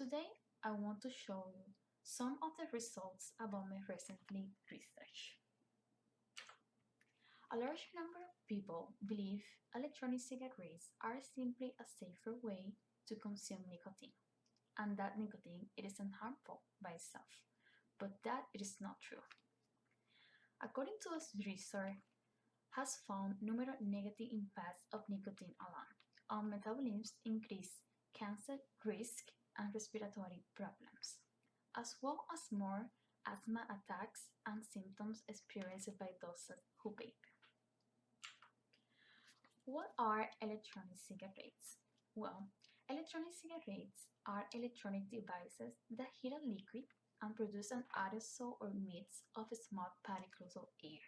Today, I want to show you some of the results about my recently research. A large number of people believe electronic cigarettes are simply a safer way to consume nicotine, and that nicotine it isn't harmful by itself, but that it is not true. According to a research has found numerous negative impacts of nicotine alone on metabolism, increased cancer risk and respiratory problems, as well as more asthma attacks and symptoms experienced by those who vape. What are electronic cigarettes? Well, electronic cigarettes are electronic devices that heat a liquid and produce an aerosol or mist of small particles of air.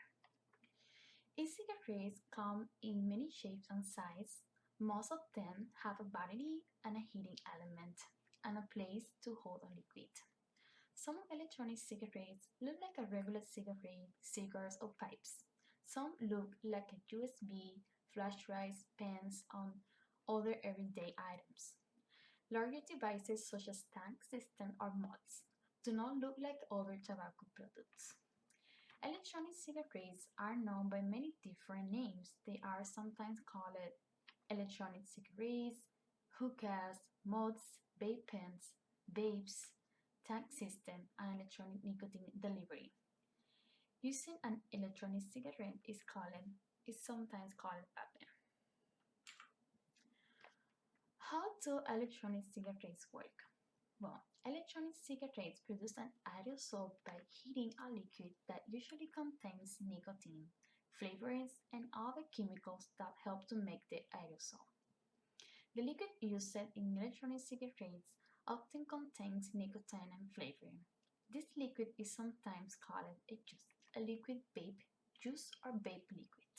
E-cigarettes come in many shapes and sizes. Most of them have a battery and a heating element and a place to hold a liquid. Some electronic cigarettes look like a regular cigarette, cigars, or pipes. Some look like a USB, flash drives, pens, and other everyday items. Larger devices such as tank systems or mods do not look like other tobacco products. Electronic cigarettes are known by many different names. They are sometimes called electronic cigarettes, hookahs, mods, vape pens, vapes, tank system, and electronic nicotine delivery. Using an electronic cigarette is sometimes called vaping. How do electronic cigarettes work? Well, electronic cigarettes produce an aerosol by heating a liquid that usually contains nicotine, flavorants, and other chemicals that help to make the aerosol. The liquid used in electronic cigarettes often contains nicotine and flavoring. This liquid is sometimes called a juice, a liquid vape juice or vape liquid.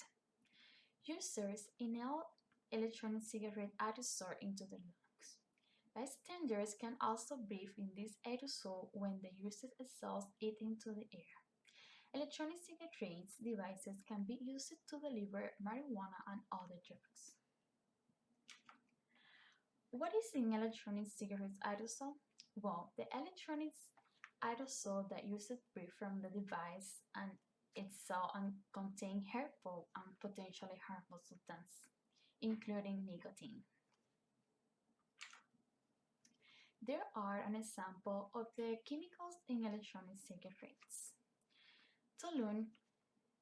Users inhale electronic cigarette aerosol into the lungs. Bystanders can also breathe in this aerosol when the user exhausts it into the air. Electronic cigarettes devices can be used to deliver marijuana and other drugs. What is in electronic cigarettes aerosol? Well, the electronic aerosol that users breathe from the device and itself and contain harmful and potentially harmful substances, including nicotine. There are an example of the chemicals in electronic cigarettes. Toluene,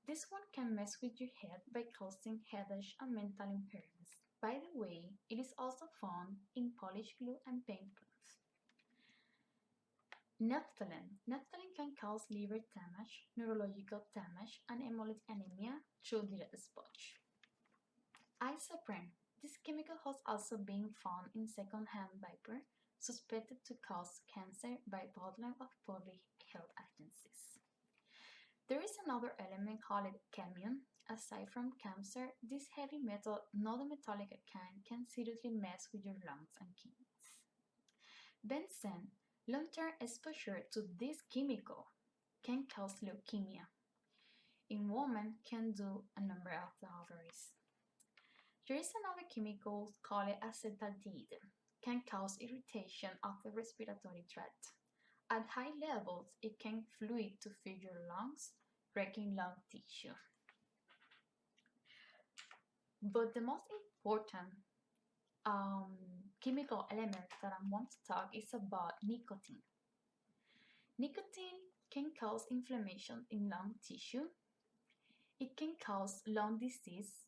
this one can mess with your head by causing headache and mental impairments. By the way, it is also found in polish glue and paintbrushes. Naphthalene can cause liver damage, neurological damage, and hemolytic anemia through direct exposure. Isoprene, this chemical has also been found in second-hand vapor, suspected to cause cancer by bottling of public health agencies. There is another element called cadmium. Aside from cancer, this heavy metal, not the metallic kind, can seriously mess with your lungs and kidneys. Benzene, long-term exposure to this chemical can cause leukemia. In women, can do a number of the ovaries. There is another chemical called acetaldehyde, can cause irritation of the respiratory tract. At high levels, it can fluid to fill your lungs, wrecking lung tissue. But the most important chemical element that I want to talk is about nicotine. Nicotine can cause inflammation in lung tissue. It can cause lung disease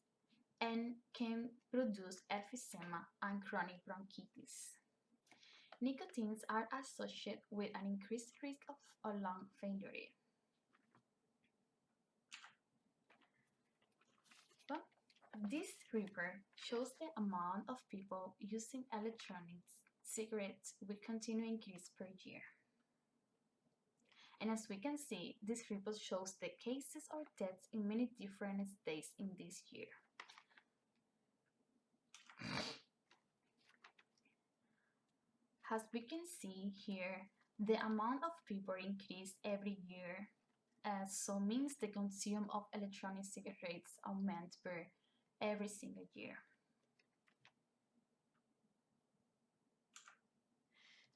and can produce emphysema and chronic bronchitis. Nicotines are associated with an increased risk of lung failure. Well, this report shows the amount of people using electronic cigarettes will continue to increase per year. And as we can see, this report shows the cases or deaths in many different states in this year. As we can see here, the amount of people increase every year, so means the consume of electronic cigarettes augment per every single year.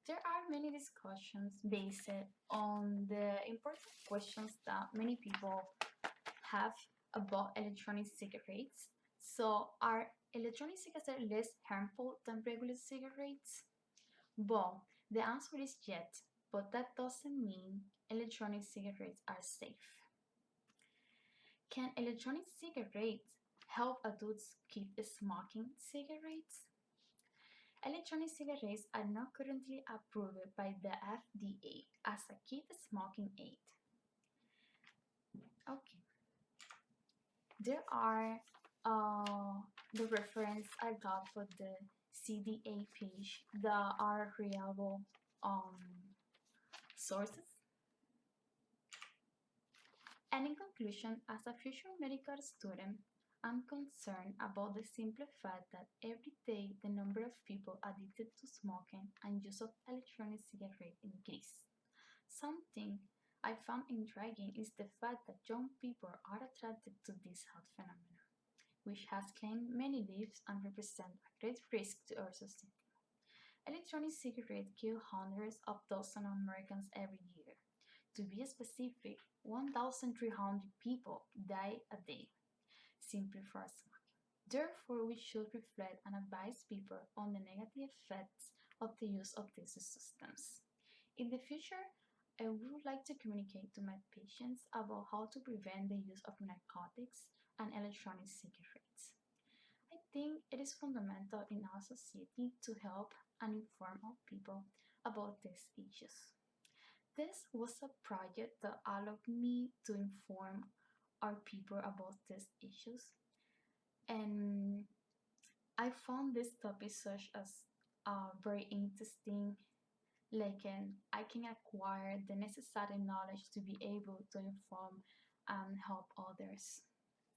There are many discussions based on the important questions that many people have about electronic cigarettes. So, are electronic cigarettes less harmful than regular cigarettes? Well, the answer is yes, but that doesn't mean electronic cigarettes are safe. Can electronic cigarettes help adults quit smoking cigarettes? Electronic cigarettes are not currently approved by the FDA as a quit smoking aid. Okay, there are the reference I got for the CDA page that are reliable sources. And in conclusion, as a future medical student, I'm concerned about the simple fact that every day the number of people addicted to smoking and use of electronic cigarettes increase. Something I found intriguing is the fact that young people are attracted to this health phenomenon, which has claimed many lives and represent a great risk to our society. Electronic cigarettes kill hundreds of thousands of Americans every year. To be specific, 1,300 people die a day simply for smoking. Therefore, we should reflect and advise people on the negative effects of the use of these systems. In the future, I would like to communicate to my patients about how to prevent the use of narcotics and electronic cigarettes. I think it is fundamental in our society to help and inform our people about these issues. This was a project that allowed me to inform our people about these issues, and I found this topic such as very interesting. Like, I can acquire the necessary knowledge to be able to inform and help others.